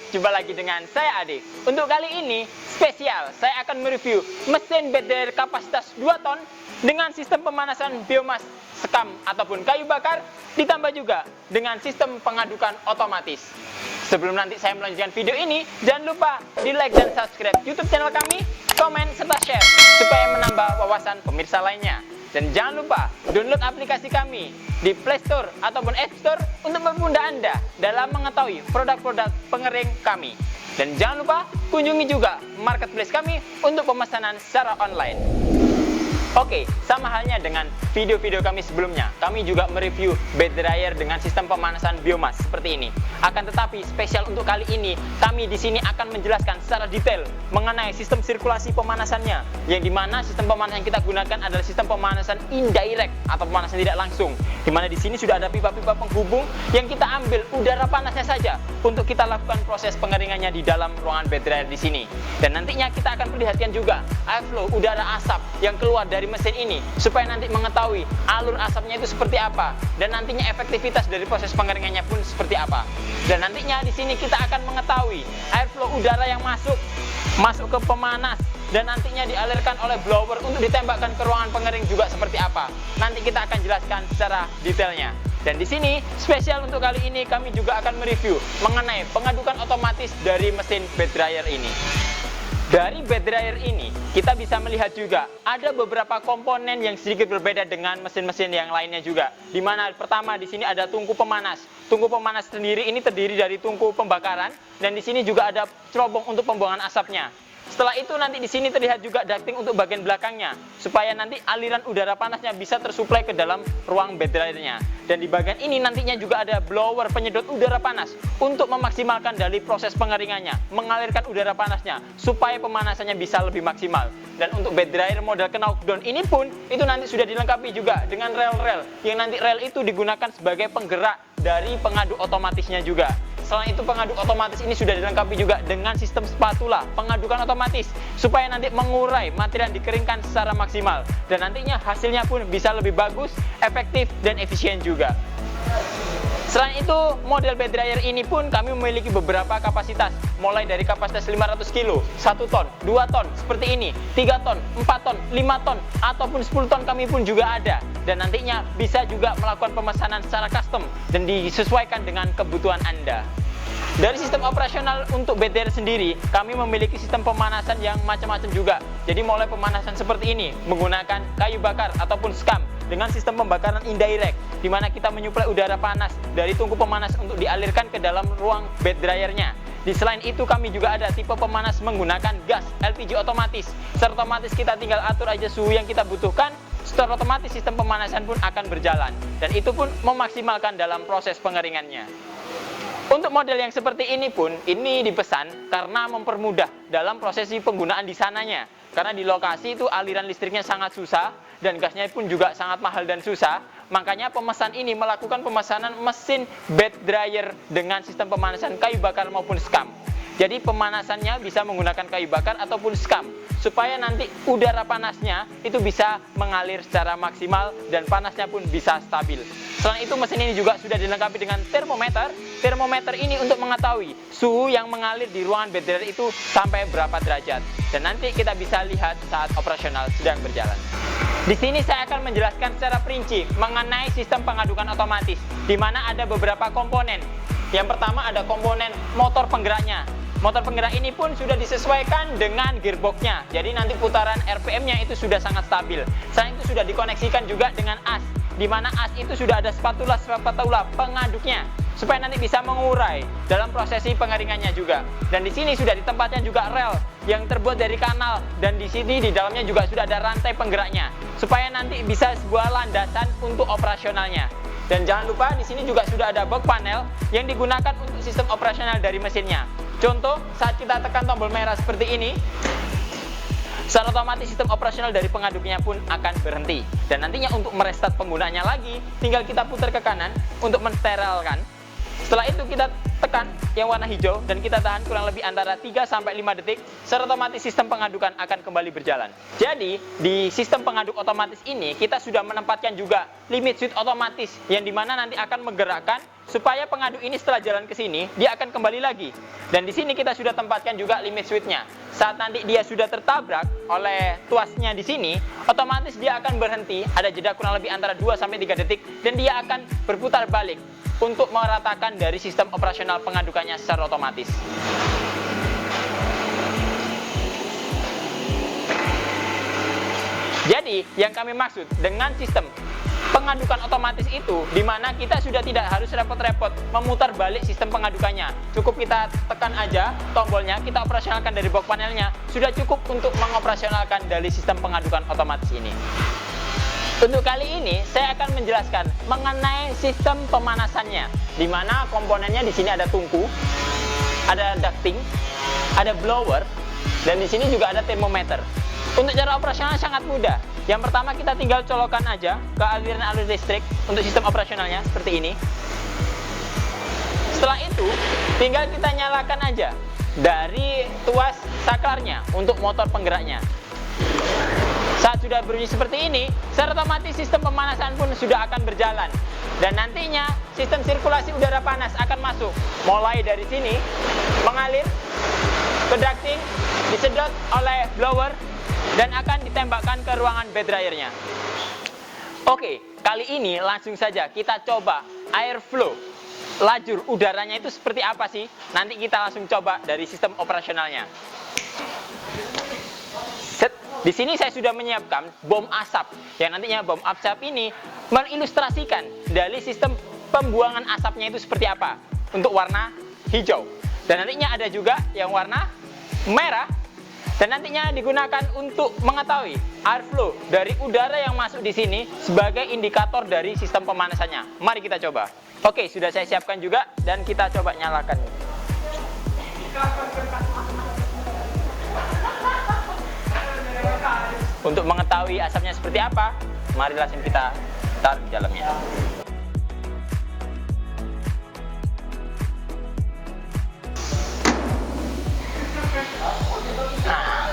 Jumpa lagi dengan saya Ade. Untuk kali ini spesial, saya akan mereview mesin bed dryer kapasitas 2 ton dengan sistem pemanasan biomas, sekam ataupun kayu bakar, ditambah juga dengan sistem pengadukan otomatis. Sebelum nanti saya melanjutkan video ini, jangan lupa di like dan subscribe YouTube channel kami, komen serta share supaya menambah wawasan pemirsa lainnya. Dan jangan lupa download aplikasi kami di Play Store ataupun App Store untuk mempermudah Anda dalam mengetahui produk-produk pengering kami. Dan jangan lupa kunjungi juga marketplace kami untuk pemesanan secara online. Oke, sama halnya dengan video-video kami sebelumnya, kami juga mereview bed dryer dengan sistem pemanasan biomas seperti ini. Akan tetapi spesial untuk kali ini, kami di sini akan menjelaskan secara detail mengenai sistem sirkulasi pemanasannya, yang dimana sistem pemanasan yang kita gunakan adalah sistem pemanasan indirect atau pemanasan tidak langsung, dimana di sini sudah ada pipa-pipa penghubung yang kita ambil udara panasnya saja untuk kita lakukan proses pengeringannya di dalam ruangan bed dryer di sini. Dan nantinya kita akan perlihatkan juga airflow udara asap yang keluar dari mesin ini supaya nanti mengetahui alur asapnya itu seperti apa dan nantinya efektivitas dari proses pengeringannya pun seperti apa. Dan nantinya di sini kita akan mengetahui airflow udara yang masuk ke pemanas dan nantinya dialirkan oleh blower untuk ditembakkan ke ruangan pengering juga seperti apa. Nanti kita akan jelaskan secara detailnya. Dan di sini spesial untuk kali ini kami juga akan mereview mengenai pengadukan otomatis dari mesin bed dryer ini. Dari bed dryer ini, kita bisa melihat juga ada beberapa komponen yang sedikit berbeda dengan mesin-mesin yang lainnya juga. Di mana pertama di sini ada tungku pemanas. Tungku pemanas sendiri ini terdiri dari tungku pembakaran dan di sini juga ada cerobong untuk pembuangan asapnya. Setelah itu nanti di sini terlihat juga ducting untuk bagian belakangnya supaya nanti aliran udara panasnya bisa tersuplai ke dalam ruang bed dryernya. Dan di bagian ini nantinya juga ada blower penyedot udara panas untuk memaksimalkan dari proses pengeringannya, mengalirkan udara panasnya supaya pemanasannya bisa lebih maksimal. Dan untuk bed dryer model knockdown ini pun itu nanti sudah dilengkapi juga dengan rel-rel yang nanti rel itu digunakan sebagai penggerak dari pengaduk otomatisnya juga. Selain itu pengaduk otomatis ini sudah dilengkapi juga dengan sistem spatula pengadukan otomatis supaya nanti mengurai material yang dikeringkan secara maksimal dan nantinya hasilnya pun bisa lebih bagus, efektif dan efisien juga. Selain itu model bed dryer ini pun kami memiliki beberapa kapasitas mulai dari kapasitas 500 kg, 1 ton, 2 ton seperti ini, 3 ton, 4 ton, 5 ton ataupun 10 ton kami pun juga ada. Dan nantinya bisa juga melakukan pemesanan secara custom dan disesuaikan dengan kebutuhan Anda. Dari sistem operasional untuk bed dryer sendiri, kami memiliki sistem pemanasan yang macam-macam juga. Jadi mulai pemanasan seperti ini menggunakan kayu bakar ataupun sekam dengan sistem pembakaran indirect, di mana kita menyuplai udara panas dari tungku pemanas untuk dialirkan ke dalam ruang bed dryernya. Di selain itu kami juga ada tipe pemanas menggunakan gas LPG otomatis. Secara otomatis kita tinggal atur aja suhu yang kita butuhkan. Secara otomatis sistem pemanasan pun akan berjalan dan itu pun memaksimalkan dalam proses pengeringannya. Untuk model yang seperti ini pun ini dipesan karena mempermudah dalam prosesi penggunaan di sananya. Karena di lokasi itu aliran listriknya sangat susah dan gasnya pun juga sangat mahal dan susah. Makanya pemesan ini melakukan pemesanan mesin bed dryer dengan sistem pemanasan kayu bakar maupun sekam. Jadi pemanasannya bisa menggunakan kayu bakar ataupun sekam supaya nanti udara panasnya itu bisa mengalir secara maksimal dan panasnya pun bisa stabil. Selain itu mesin ini juga sudah dilengkapi dengan termometer. Termometer ini untuk mengetahui suhu yang mengalir di ruangan bed dryer itu sampai berapa derajat. Dan nanti kita bisa lihat saat operasional sedang berjalan. Di sini saya akan menjelaskan secara perinci mengenai sistem pengadukan otomatis, di mana ada beberapa komponen. Yang pertama ada komponen motor penggeraknya. Motor penggerak ini pun sudah disesuaikan dengan gearboxnya, jadi nanti putaran RPM-nya itu sudah sangat stabil. Selain itu sudah dikoneksikan juga dengan as, di mana as itu sudah ada spatula pengaduknya, supaya nanti bisa mengurai dalam prosesi pengeringannya juga. Dan di sini sudah ditempatkan juga rel yang terbuat dari kanal, dan di sini di dalamnya juga sudah ada rantai penggeraknya, supaya nanti bisa sebuah landasan untuk operasionalnya. Dan jangan lupa di sini juga sudah ada box panel yang digunakan untuk sistem operasional dari mesinnya. Contoh, saat kita tekan tombol merah seperti ini, secara otomatis sistem operasional dari pengaduknya pun akan berhenti. Dan nantinya untuk merestart penggunaannya lagi, tinggal kita putar ke kanan untuk mensterilkan. Setelah itu kita tekan yang warna hijau dan kita tahan kurang lebih antara 3-5 detik, secara otomatis sistem pengadukan akan kembali berjalan. Jadi, di sistem pengaduk otomatis ini kita sudah menempatkan juga limit switch otomatis, yang dimana nanti akan menggerakkan supaya pengaduk ini setelah jalan ke sini, dia akan kembali lagi. Dan di sini kita sudah tempatkan juga limit switch-nya. Saat nanti dia sudah tertabrak oleh tuasnya di sini, otomatis dia akan berhenti, ada jeda kurang lebih antara 2-3 detik, dan dia akan berputar balik untuk meratakan dari sistem operasional pengadukannya secara otomatis. Jadi, yang kami maksud dengan sistem pengadukan otomatis itu, di mana kita sudah tidak harus repot-repot memutar balik sistem pengadukannya. Cukup kita tekan aja tombolnya, kita operasionalkan dari box panelnya, sudah cukup untuk mengoperasionalkan dari sistem pengadukan otomatis ini. Untuk kali ini, saya akan menjelaskan mengenai sistem pemanasannya, di mana komponennya di sini ada tungku, ada ducting, ada blower, dan di sini juga ada termometer. Untuk cara operasional sangat mudah. Yang pertama kita tinggal colokan aja ke aliran arus listrik untuk sistem operasionalnya seperti ini. Setelah itu, tinggal kita nyalakan aja dari tuas saklarnya untuk motor penggeraknya. Saat sudah berbunyi seperti ini, secara otomatis sistem pemanasan pun sudah akan berjalan. Dan nantinya sistem sirkulasi udara panas akan masuk. Mulai dari sini, mengalir ke ducting, disedot oleh blower, dan akan ditembakkan ke ruangan bed dryernya. Oke, kali ini langsung saja kita coba airflow. Lajur udaranya itu seperti apa sih? Nanti kita langsung coba dari sistem operasionalnya. Di sini saya sudah menyiapkan bom asap, yang nantinya bom asap ini mengilustrasikan dari sistem pembuangan asapnya itu seperti apa untuk warna hijau. Dan nantinya ada juga yang warna merah, dan nantinya digunakan untuk mengetahui airflow dari udara yang masuk di sini sebagai indikator dari sistem pemanasannya. Mari kita coba. Oke, sudah saya siapkan juga dan kita coba nyalakan. Untuk mengetahui asapnya seperti apa, mari langsung kita taruh di dalamnya. Nah,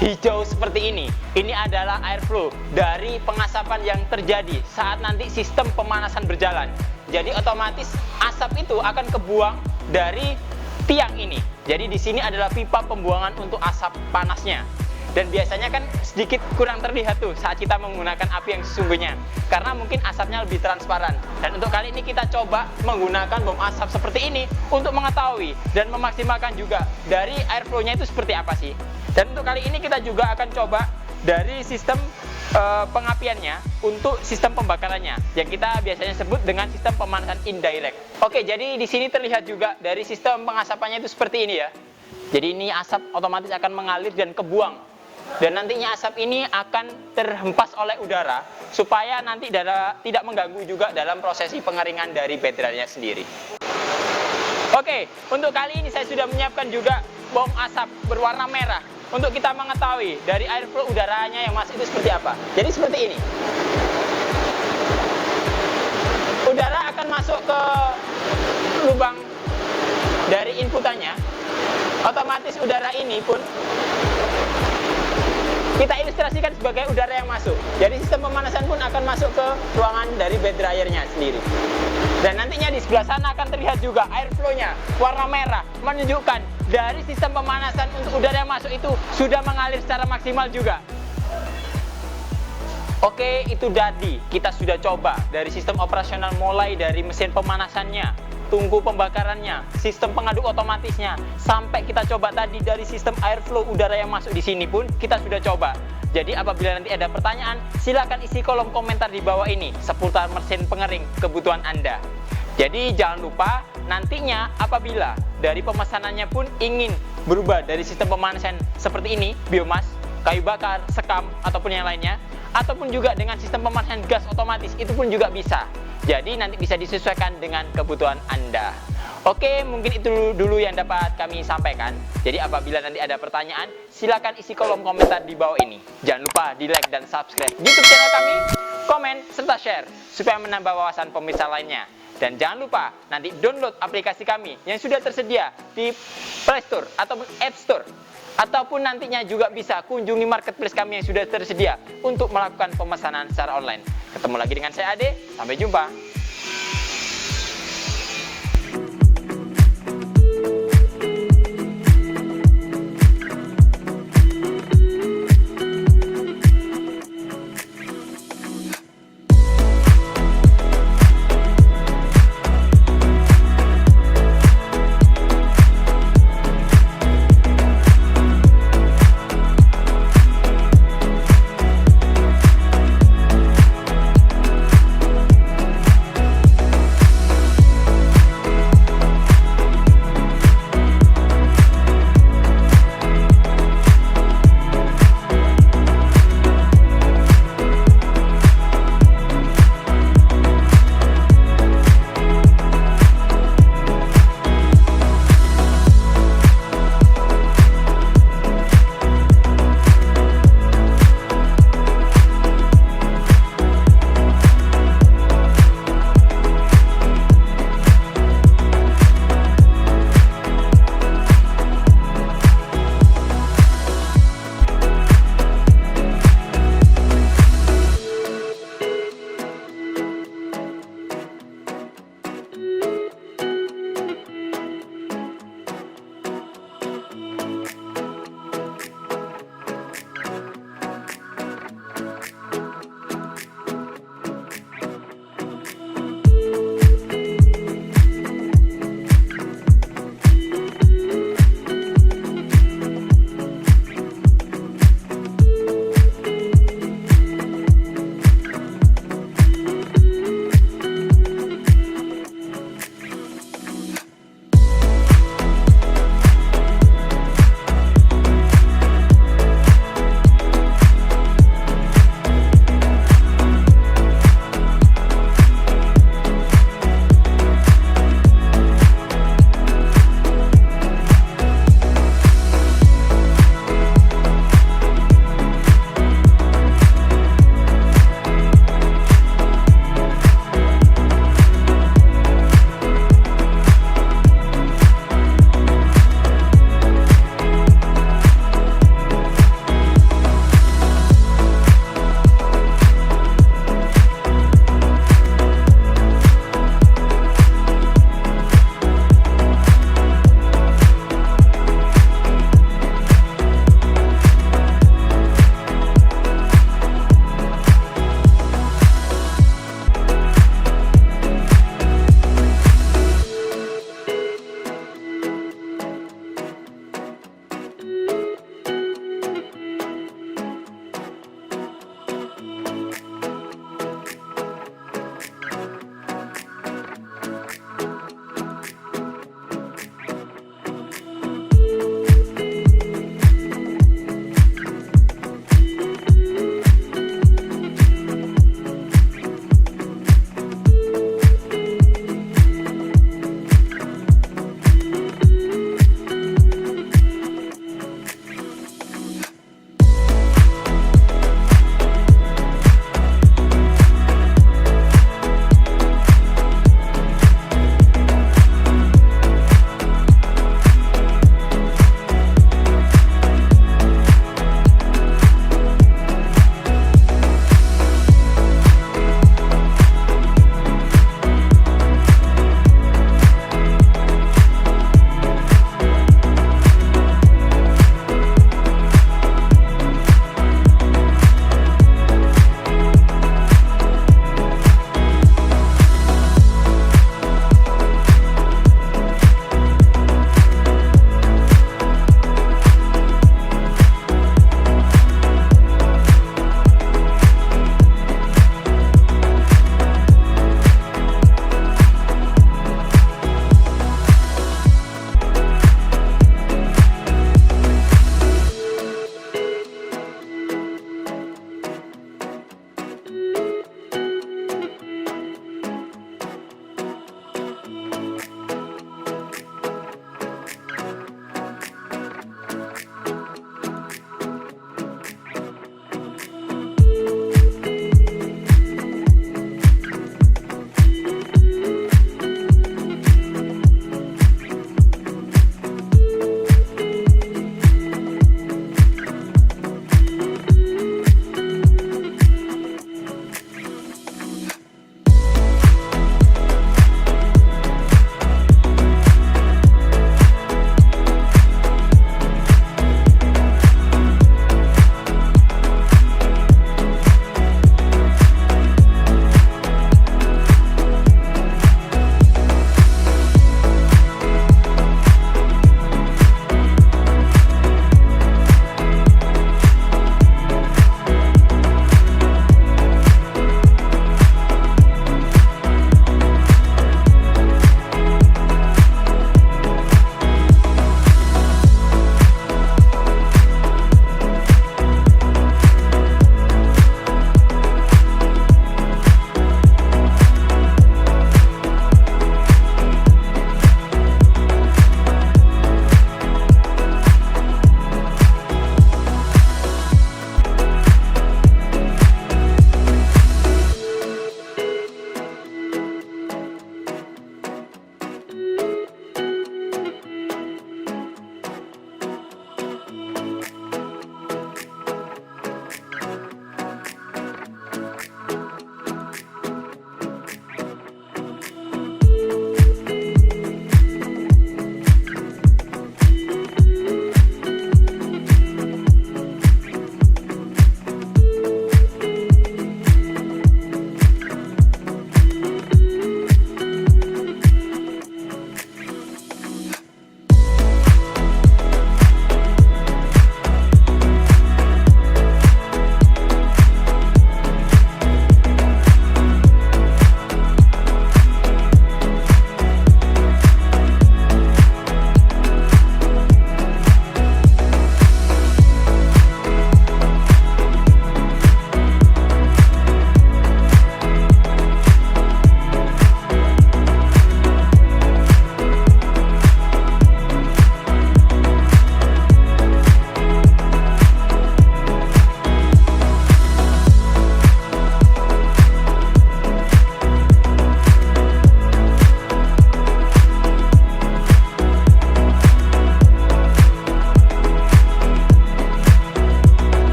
hijau seperti ini. Ini adalah airflow dari pengasapan yang terjadi saat nanti sistem pemanasan berjalan. Jadi otomatis asap itu akan kebuang dari tiang ini. Jadi di sini adalah pipa pembuangan untuk asap panasnya. Dan biasanya kan sedikit kurang terlihat tuh saat kita menggunakan api yang sesungguhnya, karena mungkin asapnya lebih transparan. Dan untuk kali ini kita coba menggunakan bom asap seperti ini untuk mengetahui dan memaksimalkan juga dari airflow-nya itu seperti apa sih. Dan untuk kali ini kita juga akan coba dari sistem pengapiannya untuk sistem pembakarannya, yang kita biasanya sebut dengan sistem pemanasan indirect. Oke, jadi di sini terlihat juga dari sistem pengasapannya itu seperti ini ya. Jadi ini asap otomatis akan mengalir dan kebuang. Dan nantinya asap ini akan terhempas oleh udara supaya nanti tidak mengganggu juga dalam prosesi pengeringan dari bed dryernya sendiri. Oke, untuk kali ini saya sudah menyiapkan juga bom asap berwarna merah untuk kita mengetahui dari airflow udaranya yang masuk itu seperti apa. Jadi seperti ini. Udara akan masuk ke lubang dari inputannya. Otomatis udara ini pun kita ilustrasikan sebagai udara yang masuk. Jadi sistem pemanasan pun akan masuk ke ruangan dari bed dryernya sendiri. Dan nantinya di sebelah sana akan terlihat juga airflow-nya warna merah, menunjukkan dari sistem pemanasan untuk udara yang masuk itu sudah mengalir secara maksimal juga. Oke, itu tadi kita sudah coba dari sistem operasional, mulai dari mesin pemanasannya, tungku pembakarannya, sistem pengaduk otomatisnya, sampai kita coba tadi dari sistem airflow udara yang masuk di sini pun kita sudah coba. Jadi apabila nanti ada pertanyaan, silakan isi kolom komentar di bawah ini seputar mesin pengering kebutuhan Anda. Jadi jangan lupa nantinya apabila dari pemesanannya pun ingin berubah dari sistem pemanasan seperti ini, biomas, kayu bakar, sekam, ataupun yang lainnya, ataupun juga dengan sistem pemanasan gas otomatis, itu pun juga bisa. Jadi nanti bisa disesuaikan dengan kebutuhan Anda. Oke, mungkin itu dulu yang dapat kami sampaikan. Jadi apabila nanti ada pertanyaan, silakan isi kolom komentar di bawah ini. Jangan lupa di like dan subscribe YouTube channel kami, komen, serta share supaya menambah wawasan pemirsa lainnya. Dan jangan lupa nanti download aplikasi kami yang sudah tersedia di Play Store ataupun App Store. Ataupun nantinya juga bisa kunjungi marketplace kami yang sudah tersedia untuk melakukan pemesanan secara online. Ketemu lagi dengan saya Ade, sampai jumpa.